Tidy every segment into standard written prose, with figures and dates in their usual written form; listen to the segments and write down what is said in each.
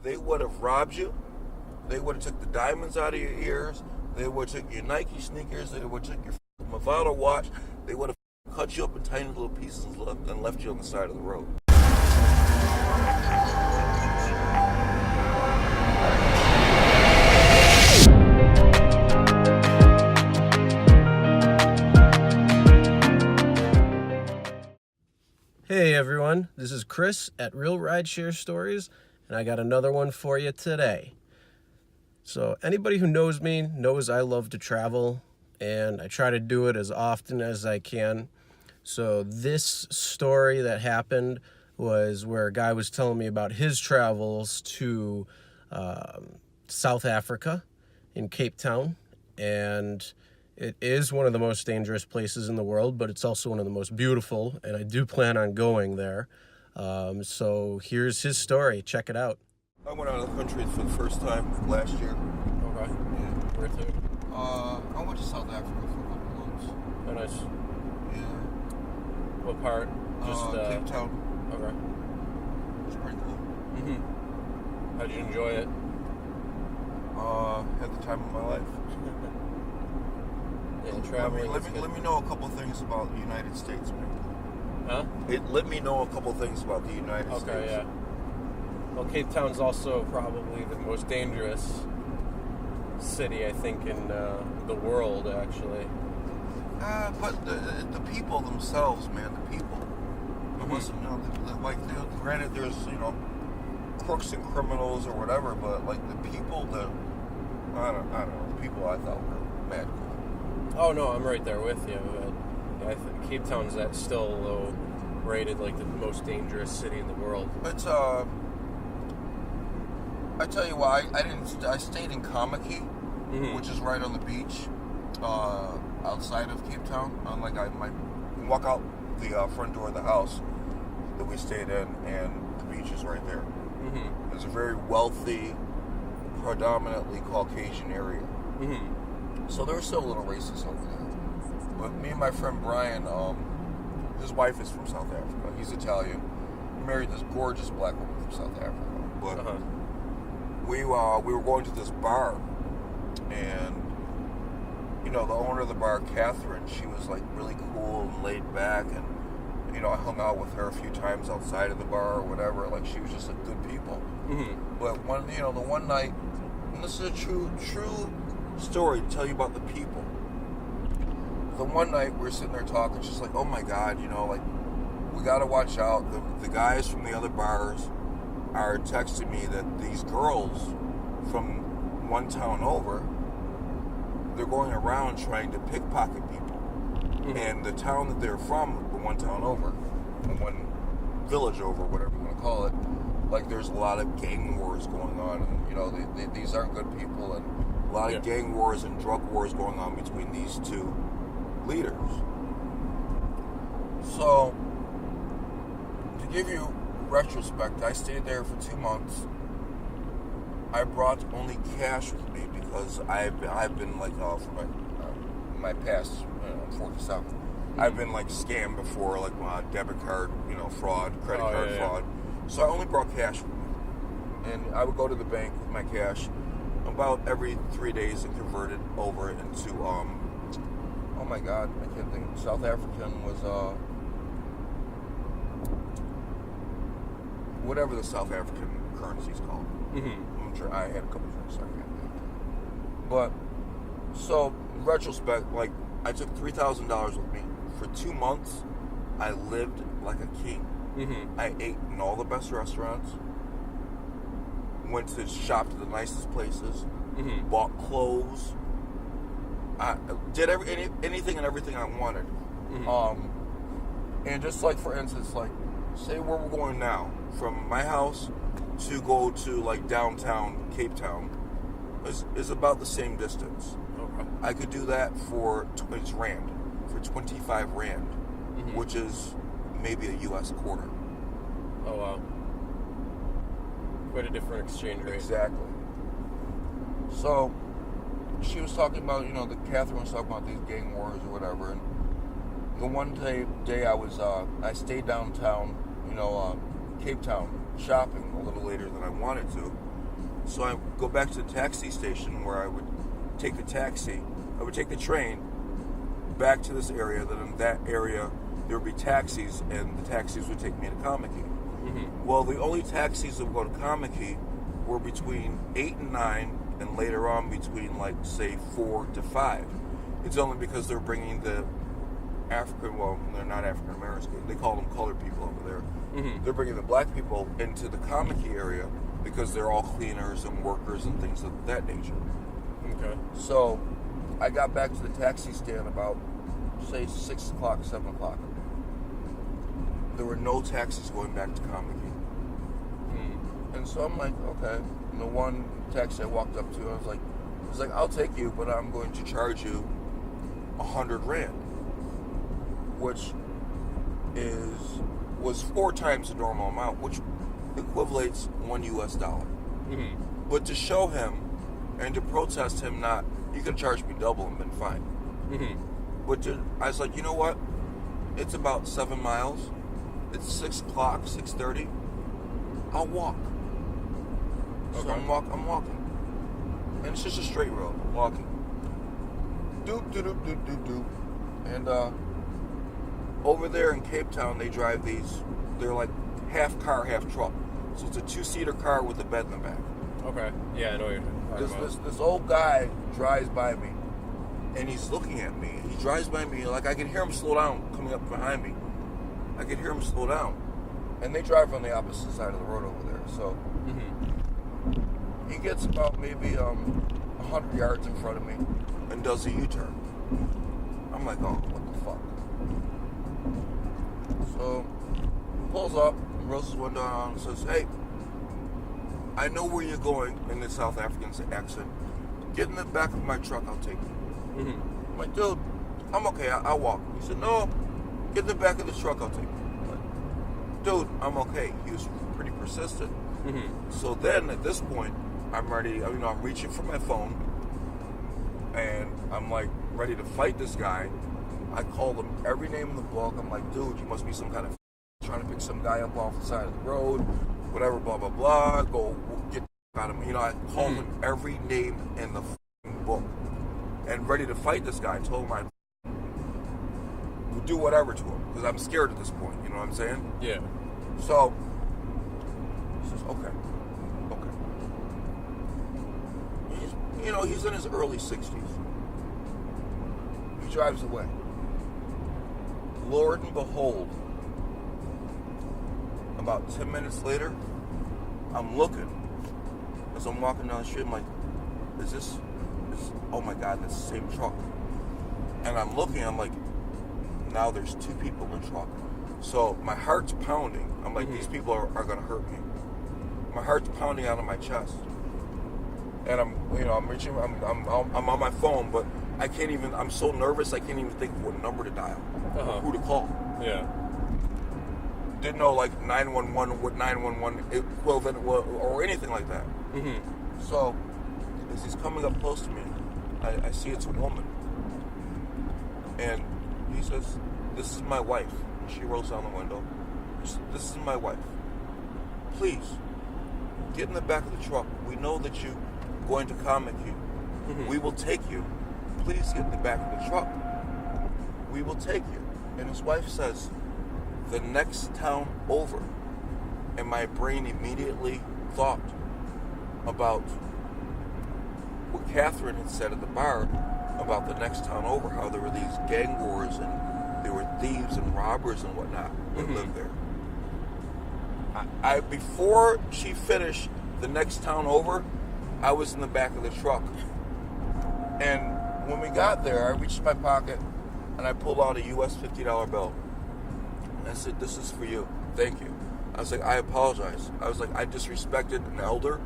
they would have robbed you. They would have took the diamonds out of your ears. They would have took your Nike sneakers. They would have took your Movado watch. They would have cut you up in tiny little pieces and left you on the side of the road. Hey everyone, this is Chris at Realridesharestories, and I got another one for you today. So anybody who knows me knows I love to travel, and I try to do it as often as I can. So this story that happened was where a guy was telling me about his travels to South Africa in Cape Town, and it is one of the most dangerous places in the world, but it's also one of the most beautiful, and I do plan on going there. So here's his story. Check it out. I went out of the country for the first time last year. Okay. Yeah. Where to? I went to South Africa for a couple months. Oh, nice. Yeah. What part? Cape Town. Okay. It's pretty cool. Mm-hmm. How'd you enjoy it? Had the time of my life. Yeah, traveling. Let me know a couple things about the United States, man. Huh? Let me know a couple things about the United States. Okay, yeah. Well, Cape Town's also probably the most dangerous city, I think, in the world, actually. But the people themselves, man, the people. Mm-hmm. Listen, granted, there's crooks and criminals or whatever, but like the people that I don't know, the people I thought were mad cool. Oh no, I'm right there with you. I think Cape Town's still rated like the most dangerous city in the world. It's I tell you what, I stayed in Kamaki, Mm-hmm. which is right on the beach, outside of Cape Town. You walk out the front door of the house that we stayed in, and the beach is right there. Mm-hmm. It's a very wealthy, predominantly Caucasian area. Mm-hmm. So there's still a little racist over there. But me and my friend Brian, his wife is from South Africa. He's Italian. He married this gorgeous black woman from South Africa. But we were going to this bar, and the owner of the bar, Catherine, she was like really cool and laid back, and I hung out with her a few times outside of the bar or whatever. Like, she was just like good people. Mm-hmm. But the one night, and this is a true story to tell you about the people. The one night we were sitting there talking, she's like, oh my God, like, we gotta watch out. The guys from the other bars are texting me that these girls from one town over, they're going around trying to pickpocket people. Mm-hmm. And the town that they're from, the one town over, the one village over, whatever you want to call it, like, there's a lot of gang wars going on, and these aren't good people, and a lot of gang wars and drug wars going on between these two leaders. So, to give you retrospect, I stayed there for 2 months. I brought only cash with me because I've been like, for my past, I'm 47. Mm-hmm. I've been like scammed before, like debit card, fraud, credit card fraud. So I only brought cash with me, and I would go to the bank with my cash about every 3 days and convert it over into oh my God, I can't think. South African was whatever the South African currency is called. Mm-hmm. I'm sure I had a couple drinks, so I can't think. But so in retrospect, like, I took $3,000 with me for 2 months. I lived like a king. Mm-hmm. I ate in all the best restaurants. Went to shop to the nicest places. Mm-hmm. Bought clothes. I did anything and everything I wanted. Mm-hmm. And just like, for instance, like, say where we're going now, from my house to go to like downtown Cape Town is about the same distance. Okay. I could do that for 25 rand, mm-hmm. which is maybe a U.S. quarter. Oh wow. Quite a different exchange rate. Exactly. So she was talking about, Catherine was talking about these gang wars or whatever, and the one day I stayed downtown, Cape Town, shopping a little later than I wanted to. So I go back to the taxi station where I would take the taxi. I would take the train back to this area. Then in that area, there would be taxis, and the taxis would take me to Kamiki. Mm-hmm. Well, the only taxis that would go to Kamiki were between 8 and 9, and later on between, like, say, 4 to 5. It's only because they're bringing the African, well, they're not African Americans, they call them colored people over there. Mm-hmm. They're bringing the black people into the Kamiki area because they're all cleaners and workers and things of that nature. Okay. So I got back to the taxi stand about, say, 6 o'clock, 7 o'clock. There were no taxis going back to Kamiki. And so I'm like, okay. And the one taxi I walked up to, I was like, I'll take you, but I'm going to charge you 100 Rand, which was 4 times the normal amount, which equivalates $1 US. Mm-hmm. But to show him and to protest him, not, you could charge me double and been fine. Mm-hmm. But I was like, you know what? It's about 7 miles. It's 6 o'clock, 6:30. I'll walk. Okay. So I'm walking. And it's just a straight road, walking. Doop, doop, doop, doop, doop, doop. And over there in Cape Town, they drive these, they're like half car, half truck. So it's a 2-seater car with a bed in the back. Okay. Yeah, I know what you're talking about. This old guy drives by me, and he's looking at me. He drives by me, like I can hear him slow down coming up behind me. I can hear him slow down. And they drive on the opposite side of the road over there. So Mm-hmm. he gets about maybe 100 yards in front of me and does a U-turn. I'm like, oh, what the fuck? So he pulls up, rolls his window down, and says, hey, I know where you're going, in the South African accent. Get in the back of my truck, I'll take you. Mm-hmm. I'm like, dude, I'm okay, I'll walk. He said, no, get in the back of the truck, I'll take you. I'm like, dude, I'm okay. He was pretty persistent. Mm-hmm. So then, at this point, I'm ready, I'm reaching for my phone, and I'm like, ready to fight this guy. I called him every name in the book. I'm like, dude, you must be some kind of trying to pick some guy up off the side of the road, whatever, blah, blah, blah, go get out of him. I called him every name in the book, and ready to fight this guy. I told him I would do whatever to him, because I'm scared at this point, you know what I'm saying? Yeah. So, he says, okay. He's in his early 60s. He drives away. Lord and behold, about 10 minutes later, I'm looking. As I'm walking down the street, I'm like, oh my God, that's the same truck. And I'm looking, I'm like, now there's 2 people in the truck. So my heart's pounding. I'm like, these people are going to hurt me. My heart's pounding out of my chest. And I'm reaching, I'm on my phone, but I can't even, I'm so nervous, I can't even think of what number to dial, or who to call. Yeah. Didn't know, like, 911, what 911 equivalent was, or anything like that. Mm-hmm. So, as he's coming up close to me, I see it's a woman. And he says, this is my wife. She rolls down the window. This is my wife. Please, get in the back of the truck. We know that you're going to Kamiki. Mm-hmm. We will take you. Please get in the back of the truck. We will take you. And his wife says, the next town over. And my brain immediately thought about what Catherine had said at the bar about the next town over, how there were these gang wars and there were thieves and robbers and whatnot that lived there. I before she finished the next town over, I was in the back of the truck. And when we got there, I reached my pocket and I pulled out a US $50 bill. And I said, this is for you. Thank you. I was like, I apologize. I was like, I disrespected an elder,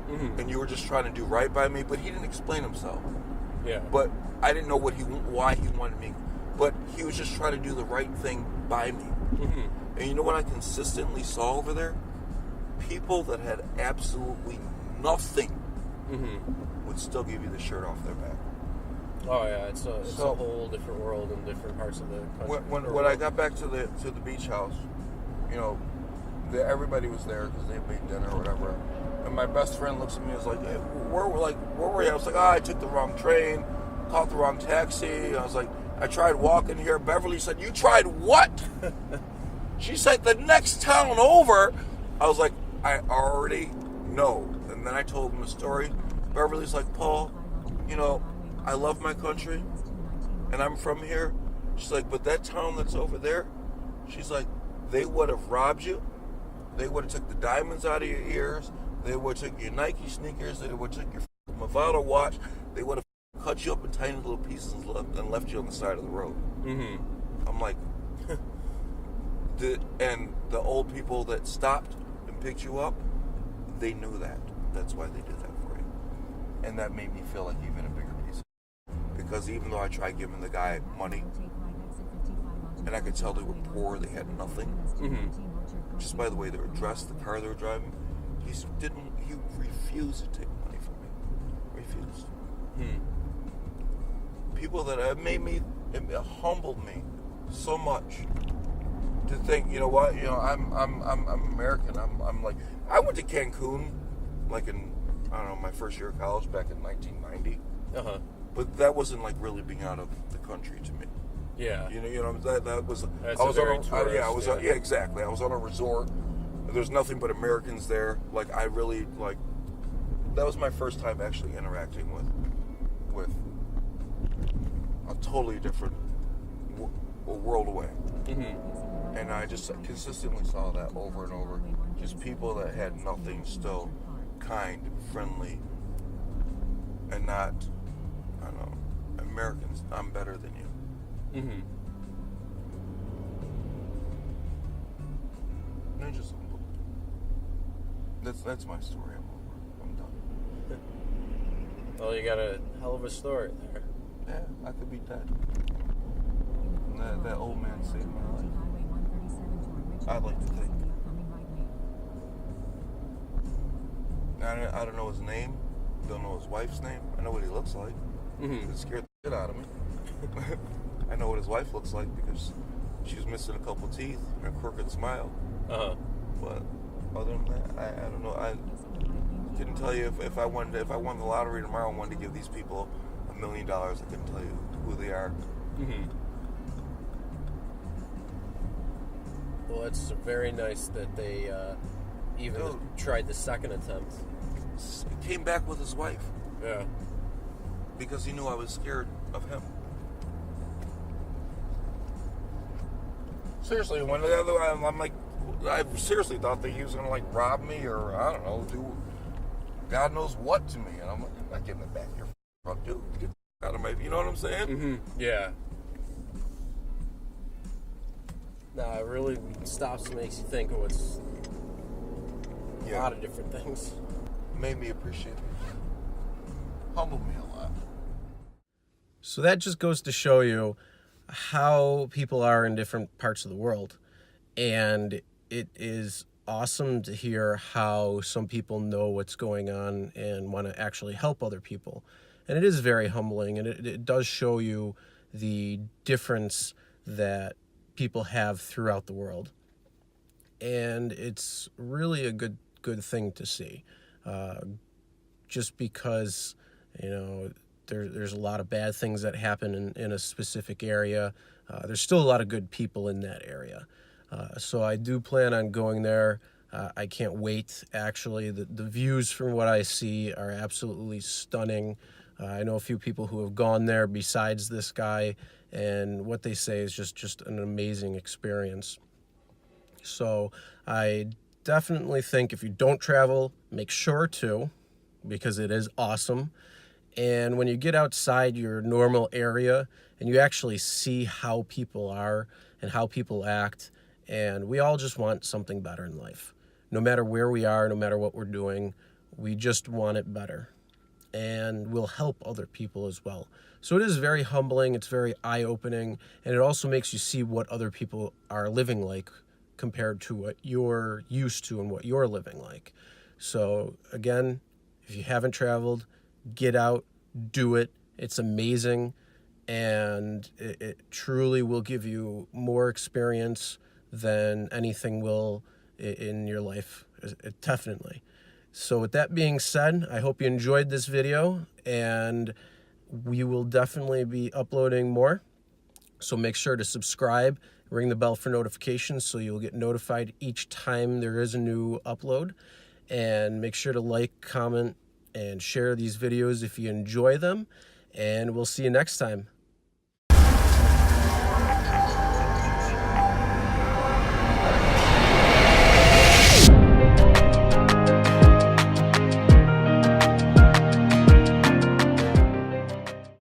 and you were just trying to do right by me. But he didn't explain himself. Yeah. But I didn't know why he wanted me. But he was just trying to do the right thing by me. Mm-hmm. And you know what I consistently saw over there? People that had absolutely nothing would still give you the shirt off their back. Oh yeah, it's a whole different world in different parts of the country. When I got back to the beach house, everybody was there because they made dinner or whatever. And my best friend looks at me and is like, hey, where were you? I was like, I took the wrong train, caught the wrong taxi. I was like, I tried walking here. Beverly said, you tried what? She said, the next town over. I was like, I already know. And then I told him the story. Beverly's like, Paul, I love my country and I'm from here. She's like, but that town that's over there, she's like, they would have robbed you. They would have took the diamonds out of your ears. They would have took your Nike sneakers. They would have took your Movado watch. They would have cut you up in tiny little pieces and left you on the side of the road. Mm-hmm. I'm like, and the old people that stopped and picked you up, they knew that. That's why they did that for you. And that made me feel like even a bigger piece. Because even though I tried giving the guy money, and I could tell they were poor, they had nothing. Mm-hmm. Just by the way they were dressed, the car they were driving, he refused to take money from me. Refused. People that have made me, it humbled me so much to think, you know what, I'm American. I'm like, I went to Cancun, like in, I don't know, my first year of college back in 1990. But that wasn't like really being out of the country to me. Yeah. That was. That's I was very on. tourist, Yeah, exactly. I was on a resort. There's nothing but Americans there. Like I really like. That was my first time actually interacting with a totally different world away. Mm-hmm. And I just consistently saw that over and over. Just people that had nothing, still kind, friendly, and not. I don't know. Americans, I'm better than you. Mm-hmm. And just that's my story. I'm done. Well, you got a hell of a story there. Yeah, I could be dead. That old man saved my life. I'd like to think. I don't know his name. Don't know his wife's name. I know what he looks like. Mm-hmm. It scared the shit out of me. I know what his wife looks like because she was missing a couple teeth and a crooked smile. But other than that, I don't know. I couldn't tell you if I won the lottery tomorrow and wanted to give these people $1 million. I couldn't tell you who they are. Mm-hmm. Well, it's very nice that they even tried the second attempt. He came back with his wife. Yeah. Because he knew I was scared of him. Seriously, when I'm like, I seriously thought that he was gonna like rob me or I don't know, do God knows what to me, and I'm like, I'm not giving it back here, dude. Get out of my, you know what I'm saying? Mm-hmm. Yeah. No, it really stops and makes you think of what's a lot of different things. Made me appreciate it. Humbled me a lot. So that just goes to show you how people are in different parts of the world. And it is awesome to hear how some people know what's going on and want to actually help other people. And it is very humbling, and it does show you the difference that people have throughout the world. And it's really a good thing to see. Just because, there's a lot of bad things that happen in a specific area. There's still a lot of good people in that area. So I do plan on going there. I can't wait, actually. The views from what I see are absolutely stunning. I know a few people who have gone there besides this guy, and what they say is just an amazing experience. So I definitely think if you don't travel, make sure to, because it is awesome. And when you get outside your normal area and you actually see how people are and how people act, and we all just want something better in life. No matter where we are, no matter what we're doing, we just want it better. And we'll help other people as well. So it is very humbling, it's very eye-opening, and it also makes you see what other people are living like compared to what you're used to and what you're living like. So again, if you haven't traveled, get out, do it. It's amazing, and it truly will give you more experience than anything will in your life, definitely. So with that being said, I hope you enjoyed this video, and we will definitely be uploading more. So make sure to subscribe, ring the bell for notifications so you'll get notified each time there is a new upload. And make sure to like, comment, and share these videos if you enjoy them. And we'll see you next time.